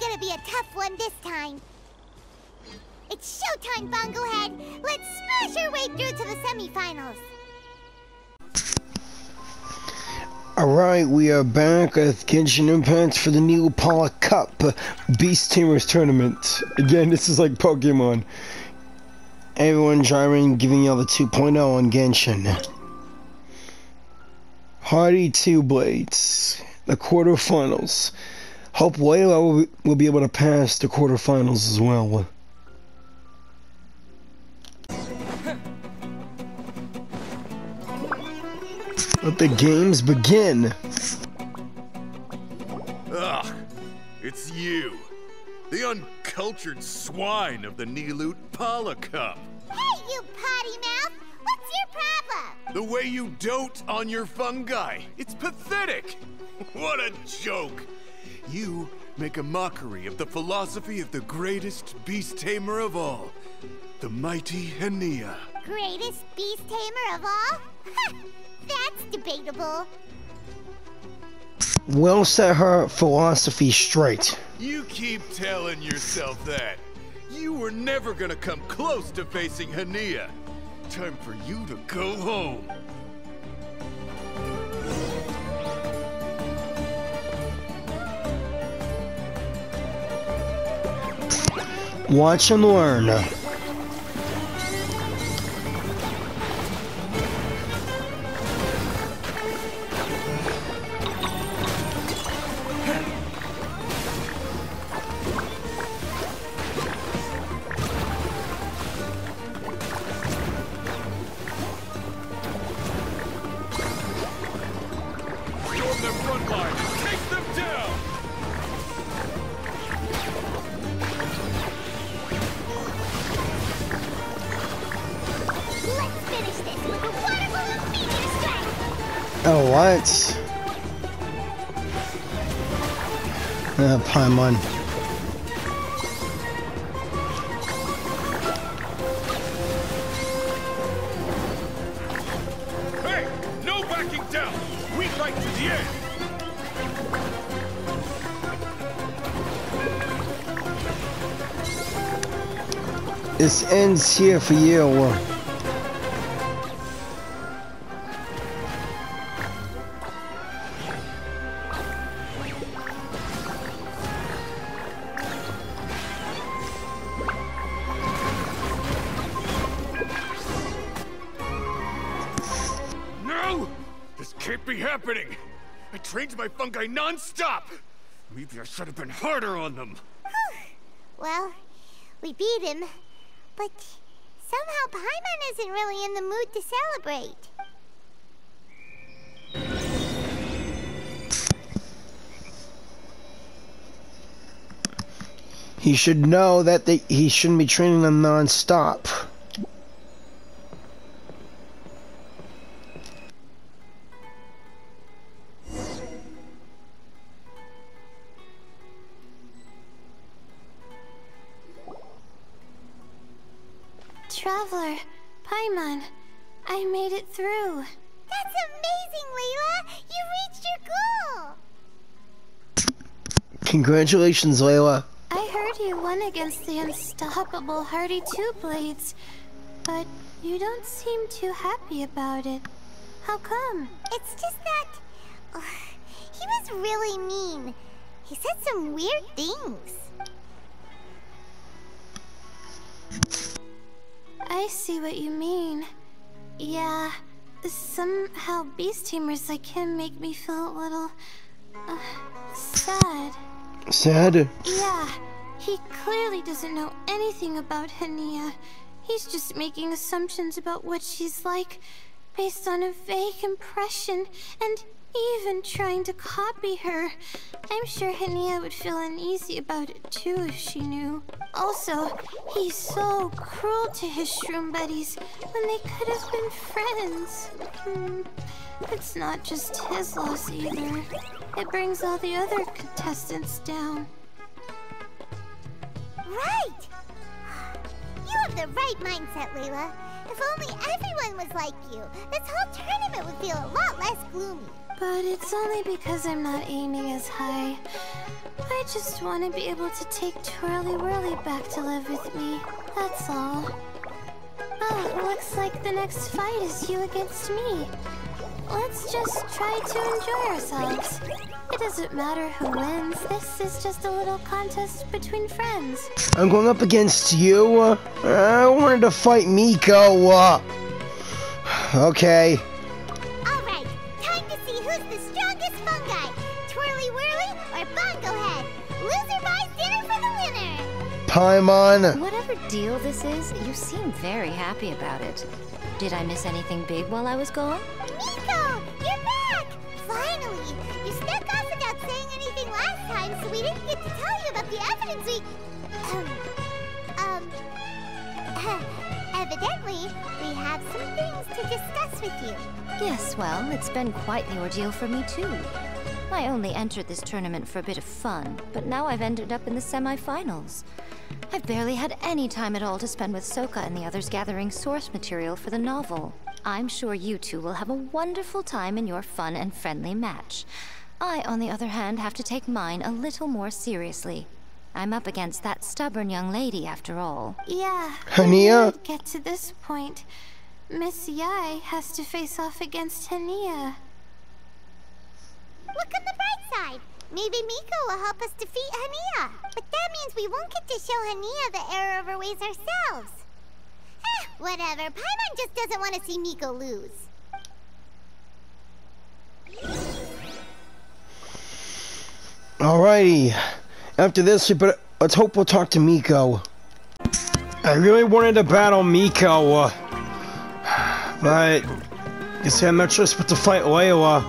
gonna be a tough one this time. It's showtime, Fungo Head! Let's smash our way through to the semifinals! Alright, we are back with Genshin Impact for the New Paula Cup Beast Tamers Tournament. Again, this is like Pokemon. Everyone driving, giving y'all the 2.0 on Genshin. Hardy 2 Blades. The quarterfinals. Hope Layla will be able to pass the quarterfinals as well. Let the games begin. Ugh, it's you. The uncultured swine of the Niloot Paula Cup. Hey, you potty mouth! What's your problem? The way you dote on your fungi. It's pathetic. What a joke. You make a mockery of the philosophy of the greatest beast tamer of all, the mighty Akademiya. Greatest beast tamer of all? That's debatable. We'll set her philosophy straight. You keep telling yourself that. You were never gonna come close to facing Akademiya. Time for you to go home. Watch and learn. Oh, what? Paimon. Hey, no backing down. We fight to the end. This ends here for you. Can't be happening! I trained my fungi non-stop! Maybe I should have been harder on them. Well, we beat him, but somehow Paimon isn't really in the mood to celebrate. He should know that he shouldn't be training them non-stop. Traveler, Paimon, I made it through. That's amazing, Layla! You reached your goal! Congratulations, Layla. I heard you won against the unstoppable Hardy 2 Blades, but you don't seem too happy about it. How come? It's just that... he was really mean. He said some weird things. I see what you mean. Yeah, somehow beast tamers like him make me feel a little... sad. Sad? Yeah, he clearly doesn't know anything about Akademiya. He's just making assumptions about what she's like, based on a vague impression, and even trying to copy her. I'm sure Akademiya would feel uneasy about it too if she knew. Also, he's so cruel to his shroom buddies when they could have been friends. It's not just his loss either. It brings all the other contestants down. Right! You have the right mindset, Layla. If only everyone was like you, this whole tournament would feel a lot less gloomy. But it's only because I'm not aiming as high. I I just want to be able to take Twirly Whirly back to live with me. That's all. Oh, looks like the next fight is you against me. Let's just try to enjoy ourselves. It doesn't matter who wins. This is just a little contest between friends. I'm going up against you. I wanted to fight Miko. Okay. Alright, time to see who's the strongest fungi. Twirly Whirly or Bongo Head. Loser buys dinner for the winner. Paimon. Whatever deal this is, you seem very happy about it. Did I miss anything big while I was gone? Miko, you're back! Finally! You snuck off without saying anything last time, so we didn't get to tell you about the evidence we... Evidently, we have some things to discuss with you. Yes, well, it's been quite the ordeal for me too. I only entered this tournament for a bit of fun, but now I've ended up in the semifinals. I've barely had any time at all to spend with Soka and the others gathering source material for the novel. I'm sure you two will have a wonderful time in your fun and friendly match. I, on the other hand, have to take mine a little more seriously. I'm up against that stubborn young lady, after all. Yeah, Hania? when we get to this point, Miss Yai has to face off against Hania. Look on the bright side. Maybe Miko will help us defeat Hania. But that means we won't get to show Hania the error of her ways ourselves. Whatever. Paimon just doesn't want to see Miko lose. Alrighty. After this, let's hope we'll talk to Miko. I really wanted to battle Miko, but guess I had no choice but to fight Layla.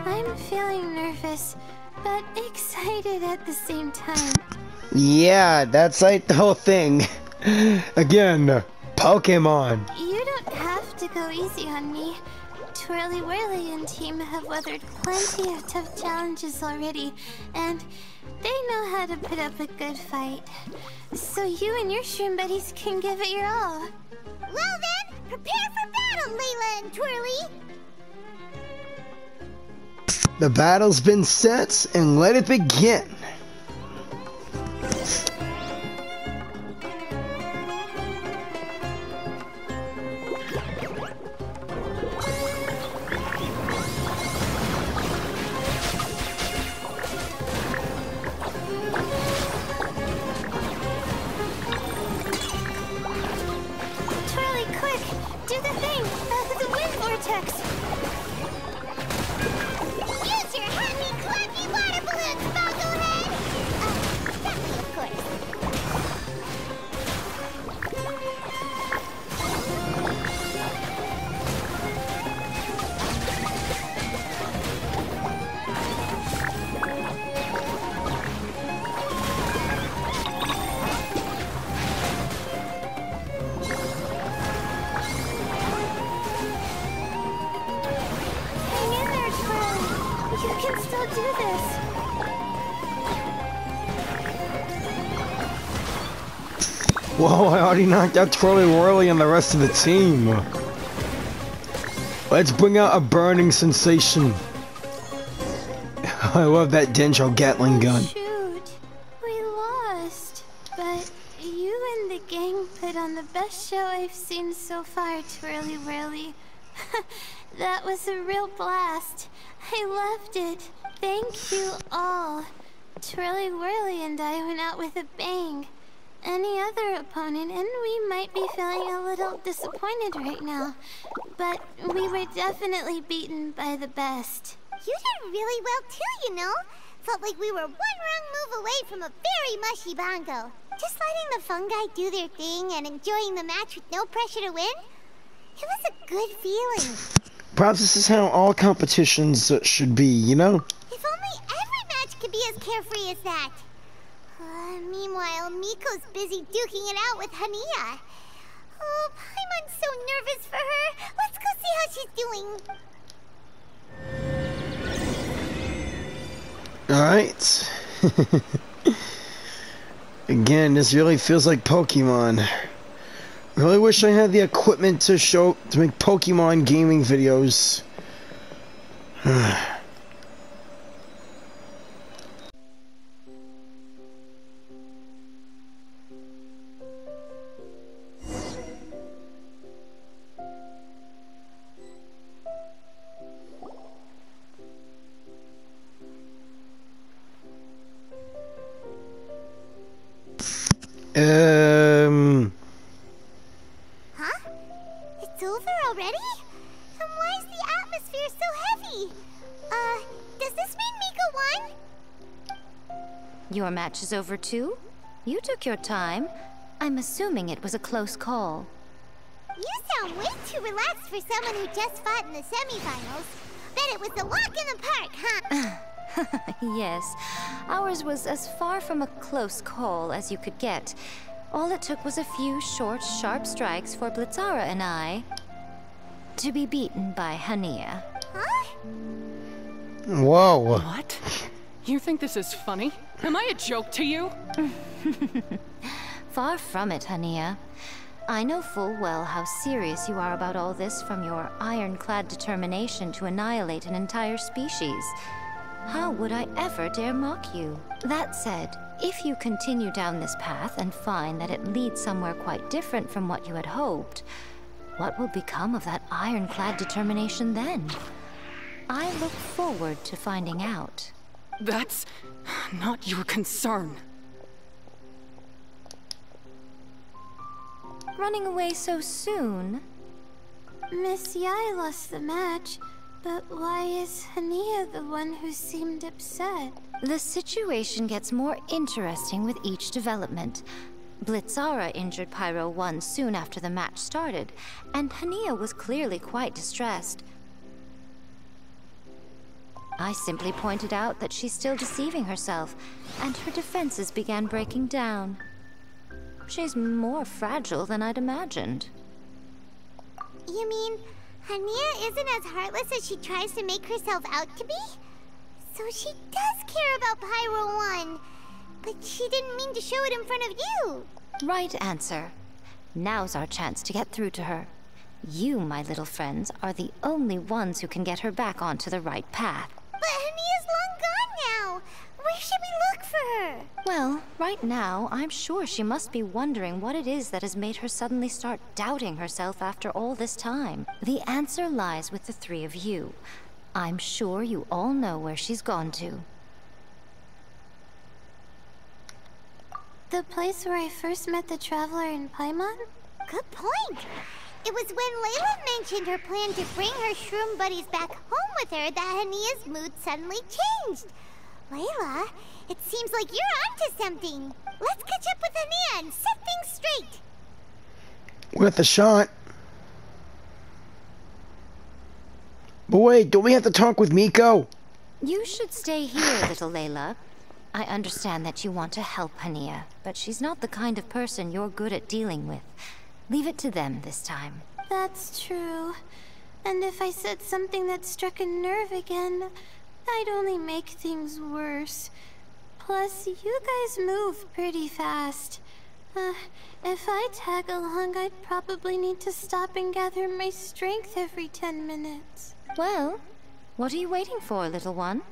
I'm feeling nervous, but excited at the same time. Yeah, that's like the whole thing. Again, Pokemon. You don't have to go easy on me. Twirly Whirly and team have weathered plenty of tough challenges already, and they know how to put up a good fight. So you and your shroom buddies can give it your all. Well then, prepare for battle, Layla and Twirly! The battle's been set, and let it begin. Twirly, quick! Do the thing! The wind vortex! Use your happy, clappy water balloons, Bongo Head! Exactly, of course. Hang in there, Twirly! You can still do this! Whoa, I already knocked out Twirly Whirly and the rest of the team. Let's bring out a burning sensation. I love that Dendro Gatling gun. Shoot, we lost. But you and the gang put on the best show I've seen so far, Twirly Whirly. That was a real blast. I loved it. Thank you all. Twirly Whirly and I went out with a bang. Any other opponent, and we might be feeling a little disappointed right now. But we were definitely beaten by the best. You did really well too, you know. Felt like we were one wrong move away from a very mushy Bongo. Just letting the fungi do their thing and enjoying the match with no pressure to win. It was a good feeling. Perhaps this is how all competitions should be, you know? If only every match could be as carefree as that. Meanwhile, Miko's busy duking it out with Hania. Oh, Paimon's so nervous for her. Let's go see how she's doing. Alright. Again, this really feels like Pokemon. Really wish I had the equipment to make Pokemon gaming videos. Huh? It's over already? And why is the atmosphere so heavy? Does this mean Mika won? Your match is over too? You took your time. I'm assuming it was a close call. You sound way too relaxed for someone who just fought in the semifinals. Bet it was a walk in the park, huh? Yes, ours was as far from a close call as you could get. All it took was a few short, sharp strikes for Blitzara and I to be beaten by Hania. Huh? Whoa. What? You think this is funny? Am I a joke to you? Far from it, Hania. I know full well how serious you are about all this, from your ironclad determination to annihilate an entire species. How would I ever dare mock you? That said, if you continue down this path and find that it leads somewhere quite different from what you had hoped, what will become of that ironclad determination then? I look forward to finding out. That's not your concern. Running away so soon? Miss Yai lost the match, but why is Hania the one who seemed upset? The situation gets more interesting with each development. Blitzara injured Pyro 1 soon after the match started, and Hania was clearly quite distressed. I simply pointed out that she's still deceiving herself, and her defenses began breaking down. She's more fragile than I'd imagined. You mean Hania isn't as heartless as she tries to make herself out to be? So she does care about Pyro 1, but she didn't mean to show it in front of you. Right answer. Now's our chance to get through to her. You, my little friends, are the only ones who can get her back onto the right path. But Hania's long gone now. Where should we look for her? Well, right now, I'm sure she must be wondering what it is that has made her suddenly start doubting herself after all this time. The answer lies with the three of you. I'm sure you all know where she's gone to. The place where I first met the Traveler in Paimon? Good point. It was when Layla mentioned her plan to bring her shroom buddies back home with her that Hania's mood suddenly changed. Layla, it seems like you're onto something. Let's catch up with Hania and set things straight. Worth a shot. But wait, don't we have to talk with Miko? You should stay here, little Layla. I understand that you want to help Hania, but she's not the kind of person you're good at dealing with. Leave it to them this time. That's true. And if I said something that struck a nerve again, I'd only make things worse. Plus, you guys move pretty fast. If I tag along, I'd probably need to stop and gather my strength every 10 minutes. Well, what are you waiting for, little one?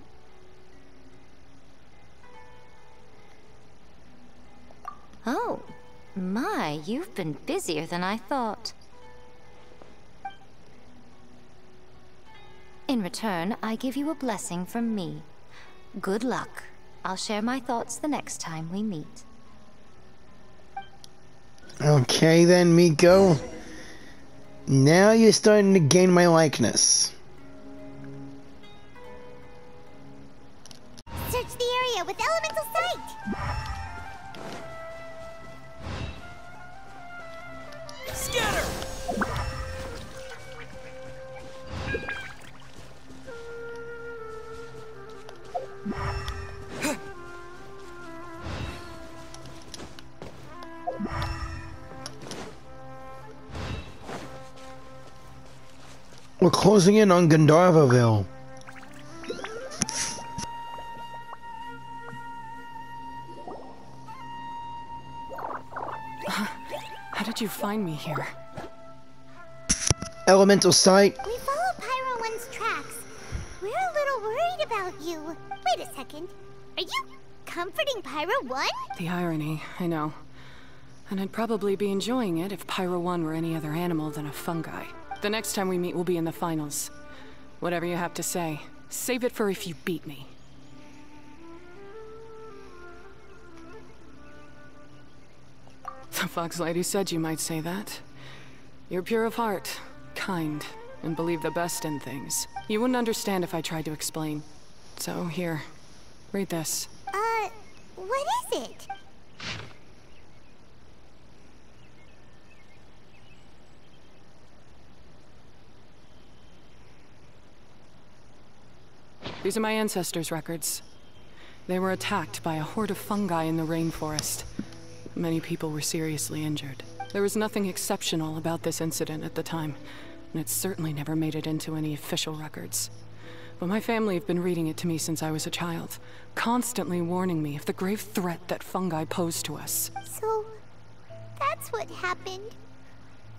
Oh, my, you've been busier than I thought. In return, I give you a blessing from me. Good luck. I'll share my thoughts the next time we meet. Okay then, Miko. Now you're starting to gain my likeness. Search the area with elemental sight. Scatter! We're closing in on Gandharvaville. How did you find me here? Elemental sight. We followed Pyro 1's tracks. We're a you... Wait a second. Are you comforting Pyro 1? The irony, I know. And I'd probably be enjoying it if Pyro 1 were any other animal than a fungi. The next time we meet will be in the finals. Whatever you have to say, save it for if you beat me. The Fox Lady said you might say that. You're pure of heart, kind, and believe the best in things. You wouldn't understand if I tried to explain. So here, read this. What is it? These are my ancestors' records. They were attacked by a horde of fungi in the rainforest. Many people were seriously injured. There was nothing exceptional about this incident at the time, and it certainly never made it into any official records. But my family have been reading it to me since I was a child, constantly warning me of the grave threat that fungi pose to us. So, that's what happened.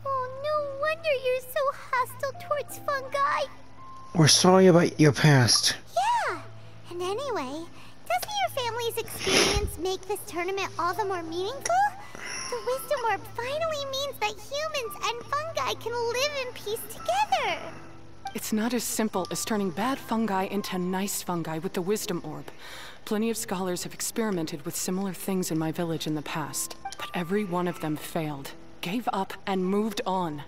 Oh, no wonder you're so hostile towards fungi. We're sorry about your past. Yeah, and anyway, doesn't your family's experience make this tournament all the more meaningful? The Wisdom Orb finally means that humans and fungi can live in peace together. It's not as simple as turning bad fungi into nice fungi with the Wisdom Orb. Plenty of scholars have experimented with similar things in my village in the past, but every one of them failed, gave up, and moved on.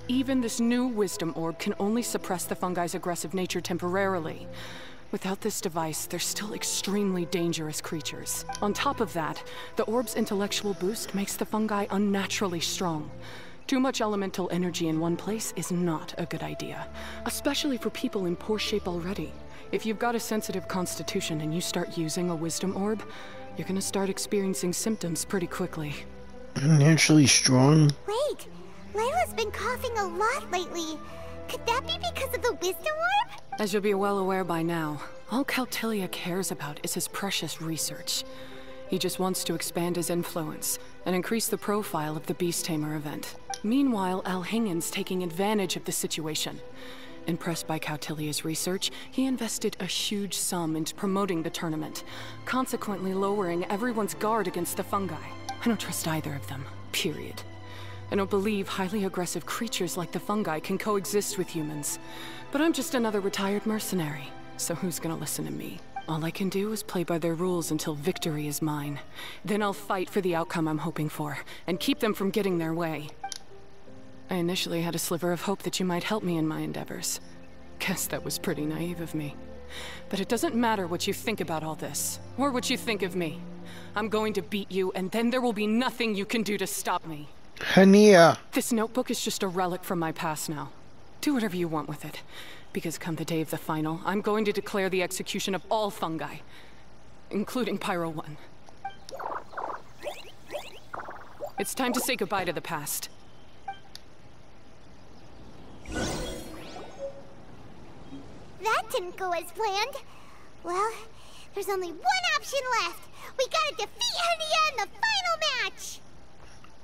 Even this new Wisdom Orb can only suppress the fungi's aggressive nature temporarily. Without this device, they're still extremely dangerous creatures. On top of that, the orb's intellectual boost makes the fungi unnaturally strong. Too much elemental energy in one place is not a good idea, especially for people in poor shape already. If you've got a sensitive constitution and you start using a Wisdom Orb, you're gonna start experiencing symptoms pretty quickly. Naturally strong? Wait, Layla's been coughing a lot lately. Could that be because of the Wisdom Orb? As you'll be well aware by now, all Kautilya cares about is his precious research. He just wants to expand his influence and increase the profile of the Beast Tamer event. Meanwhile, Alhingen's taking advantage of the situation. Impressed by Kautilya's research, he invested a huge sum into promoting the tournament, consequently lowering everyone's guard against the fungi. I don't trust either of them, period. I don't believe highly aggressive creatures like the fungi can coexist with humans. But I'm just another retired mercenary, so who's gonna listen to me? All I can do is play by their rules until victory is mine. Then I'll fight for the outcome I'm hoping for, and keep them from getting their way. I initially had a sliver of hope that you might help me in my endeavors. Guess that was pretty naive of me. But it doesn't matter what you think about all this, or what you think of me. I'm going to beat you, and then there will be nothing you can do to stop me. Hania! This notebook is just a relic from my past now. Do whatever you want with it. Because come the day of the final, I'm going to declare the execution of all fungi, including Pyro 1. It's time to say goodbye to the past. That didn't go as planned. Well, there's only one option left. We gotta defeat Hania in the final match!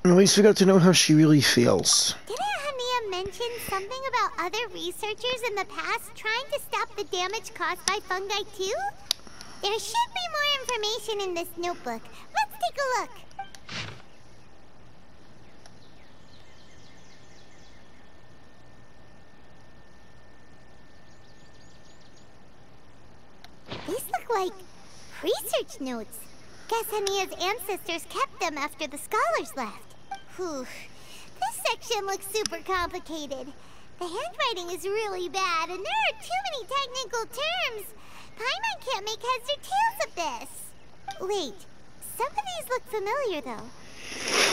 At least we got to know how she really feels. Didn't Hania mention something about other researchers in the past trying to stop the damage caused by fungi too? There should be more information in this notebook. Let's take a look. These look like research notes. Guess Hania's ancestors kept them after the scholars left. Whew. This section looks super complicated. The handwriting is really bad, and there are too many technical terms. Paimon can't make heads or tails of this. Wait, some of these look familiar, though.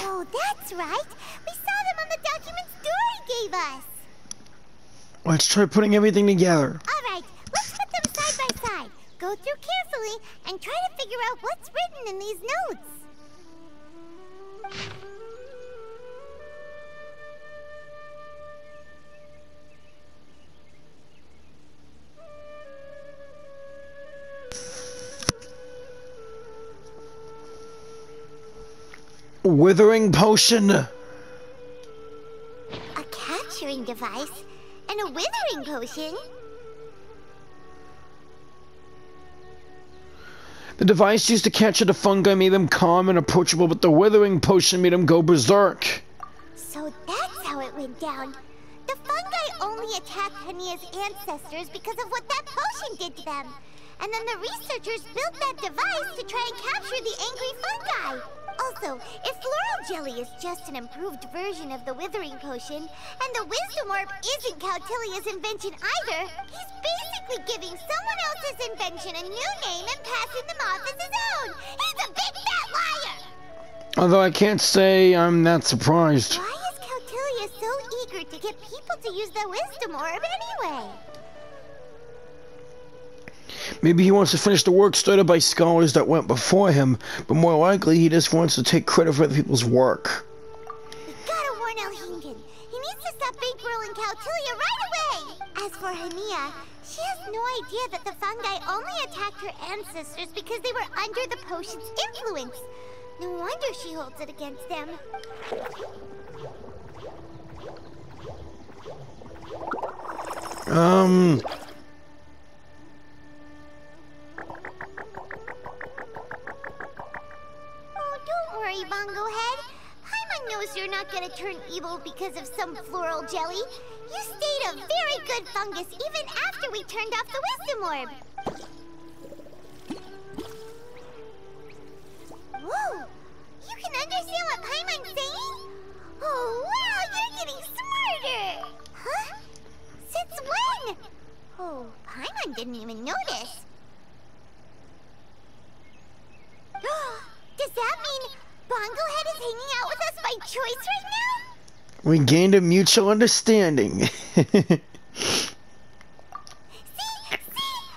Oh, that's right. We saw them on the documents Dory gave us. Let's try putting everything together. All right, let's put them side by side. Go through carefully and try to figure out what's written in these notes. Withering potion. A capturing device and a withering potion. The device used to capture the fungi made them calm and approachable, but the withering potion made them go berserk. So that's how it went down. The fungi only attacked Hania's ancestors because of what that potion did to them. And then the researchers built that device to try and capture the angry fungi. Also, if floral jelly is just an improved version of the withering potion, and the wisdom orb isn't Cautilia's invention either, he's basically giving someone else's invention a new name and passing them off as his own. He's a big fat liar! Although I can't say I'm that surprised. Why is Cautilia so eager to get people to use the wisdom orb anyway? Maybe he wants to finish the work started by scholars that went before him, but more likely he just wants to take credit for other people's work. We gotta warn Elhingen. He needs to stop bankrolling Cautilia right away! As for Hania, she has no idea that the fungi only attacked her ancestors because they were under the potion's influence. No wonder she holds it against them. Don't worry, Bongo Head. Paimon knows you're not gonna turn evil because of some floral jelly. You stayed a very good fungus even after we turned off the wisdom orb. Whoa! You can understand what Paimon's saying? Oh, wow, you're getting smarter! Huh? Since when? Oh, Paimon didn't even notice. Does that mean Bongo Head is hanging out with us by choice right now? We gained a mutual understanding. See?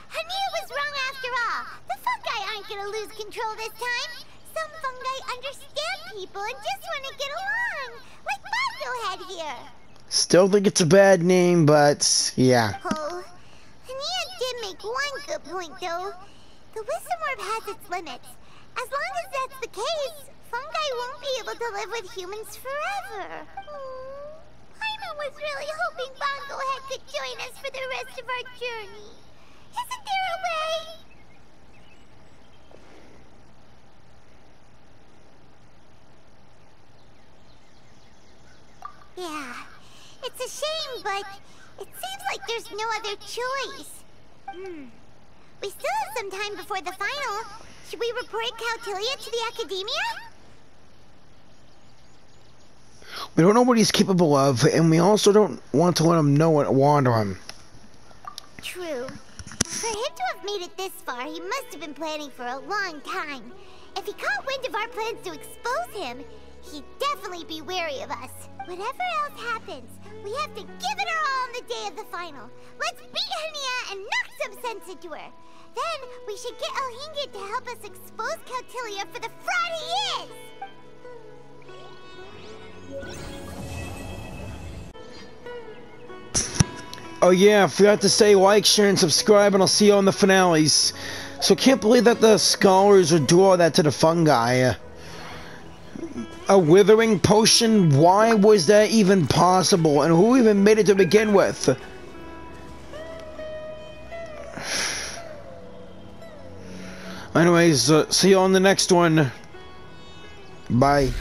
Hania was wrong after all. The fungi aren't gonna lose control this time. Some fungi understand people and just want to get along. Like Bongo Head here. Still think it's a bad name, but yeah. Oh, Hania did make one good point though. The wisdom orb has its limits. As long as that's the case, fungi won't be able to live with humans forever. Paimon was really hoping Bongo Head could join us for the rest of our journey. Isn't there a way? Yeah, it's a shame, but it seems like there's no other choice. We still have some time before the final. Should we report Cautilia to the Akademiya? We don't know what he's capable of, and we also don't want to let him know what wander him. True. For him to have made it this far, he must have been planning for a long time. If he caught wind of our plans to expose him, he'd definitely be wary of us. Whatever else happens, we have to give it our all on the day of the final. Let's beat Hania and knock some sense into her. Then we should get Elhingen to help us expose Cautilia for the fraud he is! Oh yeah, I forgot to say like, share, and subscribe, and I'll see you on the finales. So can't believe that the scholars would do all that to the fungi. A withering potion? Why was that even possible? And who even made it to begin with? Anyways, see you on the next one. Bye.